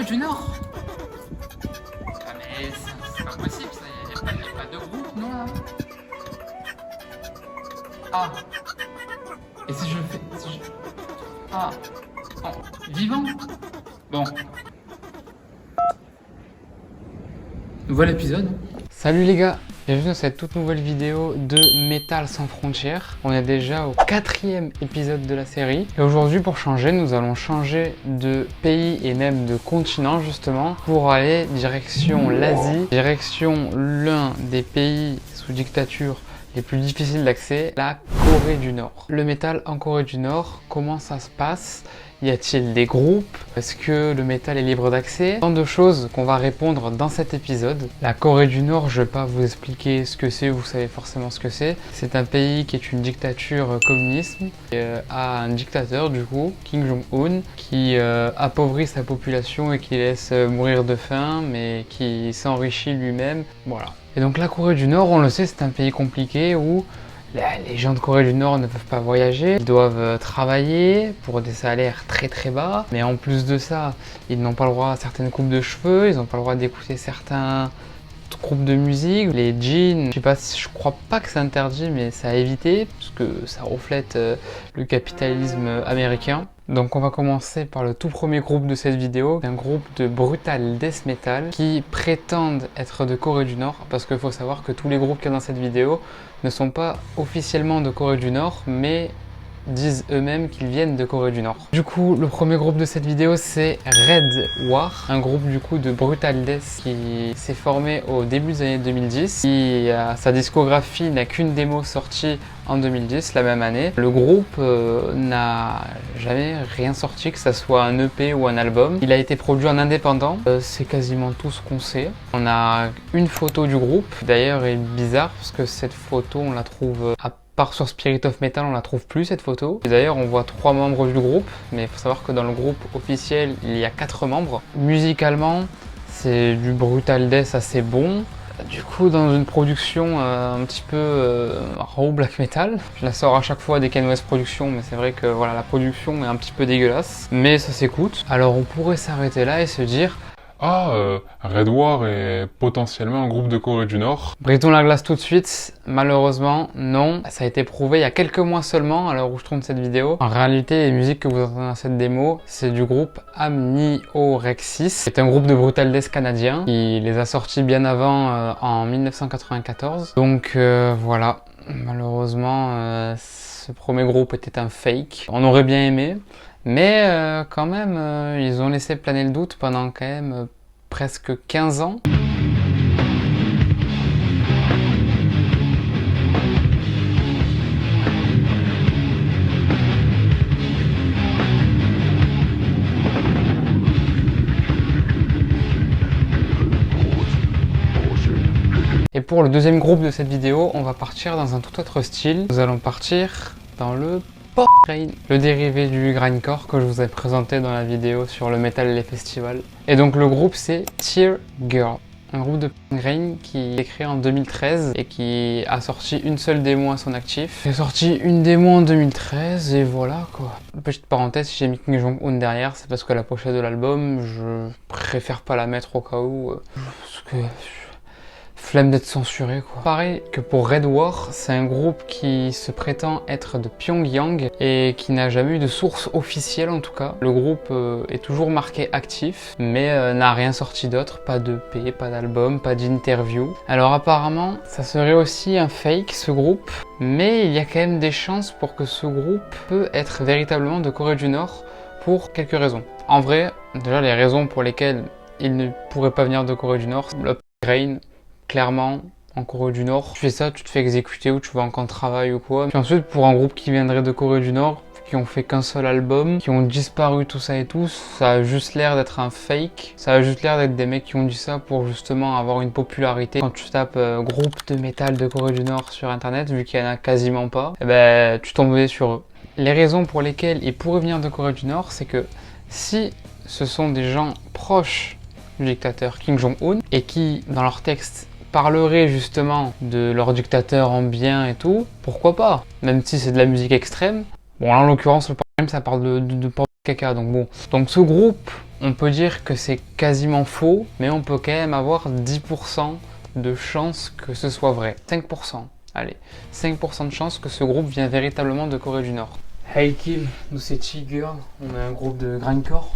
du Nord? Ah mais c'est pas possible ça, y a pas de groupe, non là? Ah, et si je fais... Ah, oh, vivant? Bon. Nouvel épisode. Salut les gars, bienvenue dans cette toute nouvelle vidéo de Métal sans frontières. On est déjà au 4e épisode de la série. Et aujourd'hui, pour changer, nous allons changer de pays et même de continent justement pour aller direction l'Asie, direction l'un des pays sous dictature les plus difficiles d'accès, la Corée du Nord. Le métal en Corée du Nord, comment ça se passe? Y a-t-il des groupes? Est-ce que le métal est libre d'accès? Tant de choses qu'on va répondre dans cet épisode. La Corée du Nord, je ne vais pas vous expliquer ce que c'est, vous savez forcément ce que c'est. C'est un pays qui est une dictature communiste, qui a un dictateur du coup, Kim Jong-un, qui appauvrit sa population et qui laisse mourir de faim, mais qui s'enrichit lui-même. Voilà. Et donc la Corée du Nord, on le sait, c'est un pays compliqué où les gens de Corée du Nord ne peuvent pas voyager, ils doivent travailler pour des salaires très très bas, mais en plus de ça, ils n'ont pas le droit à certaines coupes de cheveux, ils n'ont pas le droit d'écouter certains groupes de musique, les jeans, je crois pas que c'est interdit, mais c'est à éviter, parce que ça reflète le capitalisme américain. Donc on va commencer par le tout premier groupe de cette vidéo, un groupe de brutal death metal qui prétendent être de Corée du Nord, parce qu'il faut savoir que tous les groupes qu'il y a dans cette vidéo ne sont pas officiellement de Corée du Nord, mais disent eux-mêmes qu'ils viennent de Corée du Nord. Du coup, le premier groupe de cette vidéo, c'est Red War, un groupe du coup de brutal death qui s'est formé au début des années 2010. Sa discographie n'a qu'une démo sortie en 2010, la même année. Le groupe n'a jamais rien sorti, que ce soit un EP ou un album. Il a été produit en indépendant, c'est quasiment tout ce qu'on sait. On a une photo du groupe, d'ailleurs elle est bizarre parce que cette photo on la trouve à part sur Spirit of Metal, on la trouve plus cette photo. D'ailleurs, on voit 3 membres du groupe, mais il faut savoir que dans le groupe officiel, il y a 4 membres. Musicalement, c'est du brutal death assez bon. Du coup, dans une production un petit peu raw black metal, je la sors à chaque fois des Kanye West Productions, mais c'est vrai que voilà, la production est un petit peu dégueulasse, mais ça s'écoute. Alors on pourrait s'arrêter là et se dire Red War est potentiellement un groupe de Corée du Nord. Brisons la glace tout de suite, malheureusement non, ça a été prouvé il y a quelques mois seulement à l'heure où je tourne cette vidéo. En réalité, les musiques que vous entendez dans cette démo, c'est du groupe Amniorexis. C'est un groupe de brutal death canadien qui les a sortis bien avant en 1994. Donc voilà, malheureusement ce premier groupe était un fake. On aurait bien aimé. Mais quand même, ils ont laissé planer le doute pendant quand même presque 15 ans. Et pour le deuxième groupe de cette vidéo, on va partir dans un tout autre style. Nous allons partir dans le post-grind, le dérivé du grindcore que je vous ai présenté dans la vidéo sur le métal et les festivals. Et donc le groupe c'est Tear Girl, un groupe de grind qui est créé en 2013 et qui a sorti une seule démo à son actif. Il a sorti une démo en 2013 et voilà quoi. Petite parenthèse, si j'ai mis Kim Jong-un derrière, c'est parce que la pochette de l'album, je préfère pas la mettre au cas où, parce que flemme d'être censuré quoi. Pareil que pour Red War, c'est un groupe qui se prétend être de Pyongyang et qui n'a jamais eu de source officielle en tout cas. Le groupe est toujours marqué actif mais n'a rien sorti d'autre, pas d'EP, pas d'album, pas d'interview. Alors apparemment ça serait aussi un fake ce groupe, mais il y a quand même des chances pour que ce groupe peut être véritablement de Corée du Nord pour quelques raisons. En vrai, déjà les raisons pour lesquelles il ne pourrait pas venir de Corée du Nord, le grain. Clairement, en Corée du Nord, tu fais ça, tu te fais exécuter ou tu vas en camp de travail ou quoi. Puis ensuite, pour un groupe qui viendrait de Corée du Nord, qui ont fait qu'un seul album, qui ont disparu tout ça et tout, ça a juste l'air d'être un fake. Ça a juste l'air d'être des mecs qui ont dit ça pour justement avoir une popularité. Quand tu tapes groupe de métal de Corée du Nord sur internet, vu qu'il y en a quasiment pas, eh ben, tu tombes sur eux. Les raisons pour lesquelles ils pourraient venir de Corée du Nord, c'est que si ce sont des gens proches du dictateur Kim Jong-un et qui, dans leur texte, parleraient justement de leur dictateur en bien et tout, pourquoi pas? Même si c'est de la musique extrême. Bon là en l'occurrence le problème ça parle de porte de caca, donc bon. Donc ce groupe On peut dire que c'est quasiment faux, mais on peut quand même avoir 10% de chance que ce soit vrai. 5%, allez, 5% de chance que ce groupe vient véritablement de Corée du Nord. Hey Kim, nous c'est T-Girl, on est un groupe de grindcore.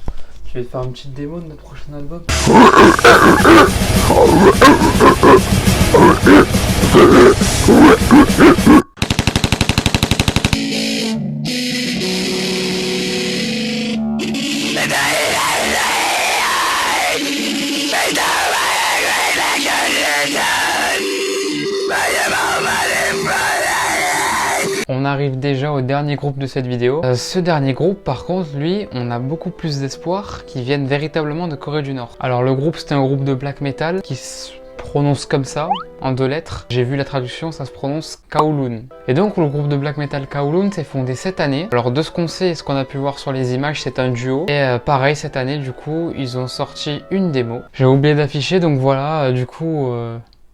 Je vais te faire une petite démo de notre prochain album. On arrive déjà au dernier groupe de cette vidéo. Ce dernier groupe, par contre, lui, on a beaucoup plus d'espoir qu'ils viennent véritablement de Corée du Nord. Alors le groupe, c'est un groupe de black metal qui se prononce comme ça, en 2 lettres. J'ai vu la traduction, ça se prononce Kowloon. Et donc le groupe de black metal Kowloon s'est fondé cette année. Alors de ce qu'on sait et ce qu'on a pu voir sur les images, c'est un duo. Et pareil, cette année, du coup, ils ont sorti une démo. J'ai oublié d'afficher, donc voilà, du coup...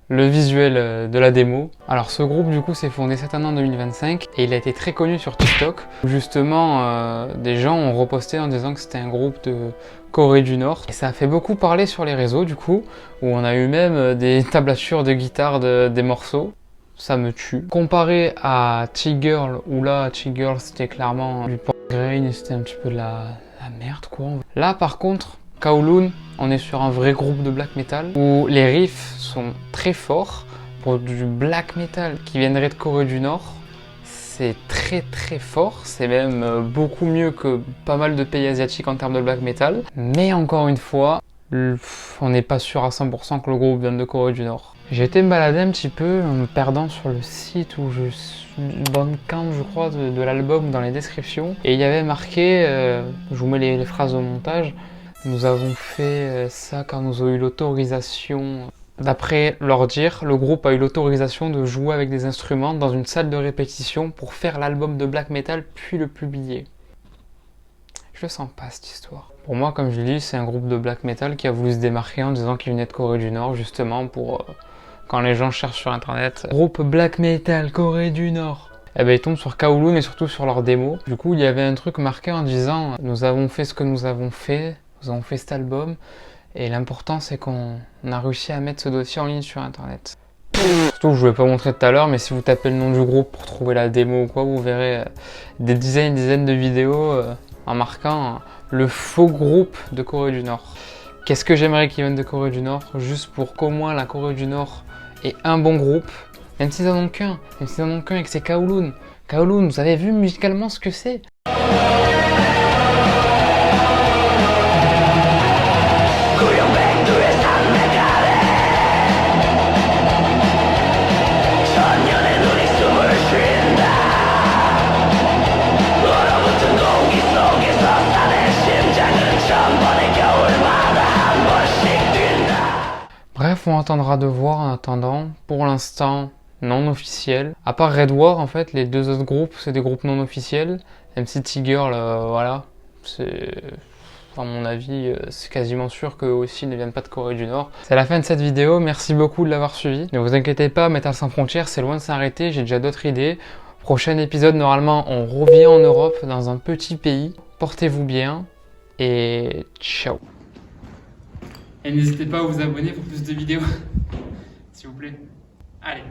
le visuel de la démo. Alors ce groupe du coup s'est fondé cette année en 2025 et il a été très connu sur TikTok où justement des gens ont reposté en disant que c'était un groupe de Corée du Nord et ça a fait beaucoup parler sur les réseaux du coup où on a eu même des tablatures de guitare des morceaux. Ça me tue. Comparé à T-Girl où là T-Girl c'était clairement du pop grain et c'était un petit peu de la merde quoi. Là par contre Kowloon, on est sur un vrai groupe de black metal où les riffs sont très forts. Pour du black metal qui viendrait de Corée du Nord, c'est très très fort. C'est même beaucoup mieux que pas mal de pays asiatiques en termes de black metal. Mais encore une fois, on n'est pas sûr à 100% que le groupe vienne de Corée du Nord. J'ai été me balader un petit peu en me perdant sur le site où je suis, Bandcamp je crois, de l'album dans les descriptions. Et il y avait marqué, je vous mets les phrases au montage, nous avons fait ça car nous avons eu l'autorisation. D'après leur dire, le groupe a eu l'autorisation de jouer avec des instruments dans une salle de répétition pour faire l'album de black metal puis le publier. Je le sens pas cette histoire. Pour moi, comme je l'ai dit, c'est un groupe de black metal qui a voulu se démarquer en disant qu'il venait de Corée du Nord justement pour quand les gens cherchent sur internet groupe black metal Corée du Nord. Eh ben, ils tombent sur Kowloon et surtout sur leur démo. Du coup, il y avait un truc marqué en disant nous avons fait ce que nous avons fait. Nous avons fait cet album et l'important c'est qu'on a réussi à mettre ce dossier en ligne sur internet. Surtout je ne vous l'ai pas montré tout à l'heure mais si vous tapez le nom du groupe pour trouver la démo ou quoi, vous verrez des dizaines de vidéos en marquant le faux groupe de Corée du Nord. Qu'est-ce que j'aimerais qu'ils viennent de Corée du Nord juste pour qu'au moins la Corée du Nord ait un bon groupe, même s'ils n'en ont qu'un, et que c'est Kowloon. Kowloon, vous avez vu musicalement ce que c'est? Bref, on attendra de voir en attendant. Pour l'instant, non officiel. À part Red War, en fait, les 2 autres groupes, c'est des groupes non officiels. Même si T-Girl, voilà, c'est... À mon avis, c'est quasiment sûr qu'eux aussi ne viennent pas de Corée du Nord. C'est la fin de cette vidéo, merci beaucoup de l'avoir suivi. Ne vous inquiétez pas, Metal Sans Frontières, c'est loin de s'arrêter, j'ai déjà d'autres idées. Prochain épisode, normalement, on revient en Europe, dans un petit pays. Portez-vous bien, et ciao. Et n'hésitez pas à vous abonner pour plus de vidéos, s'il vous plaît. Allez.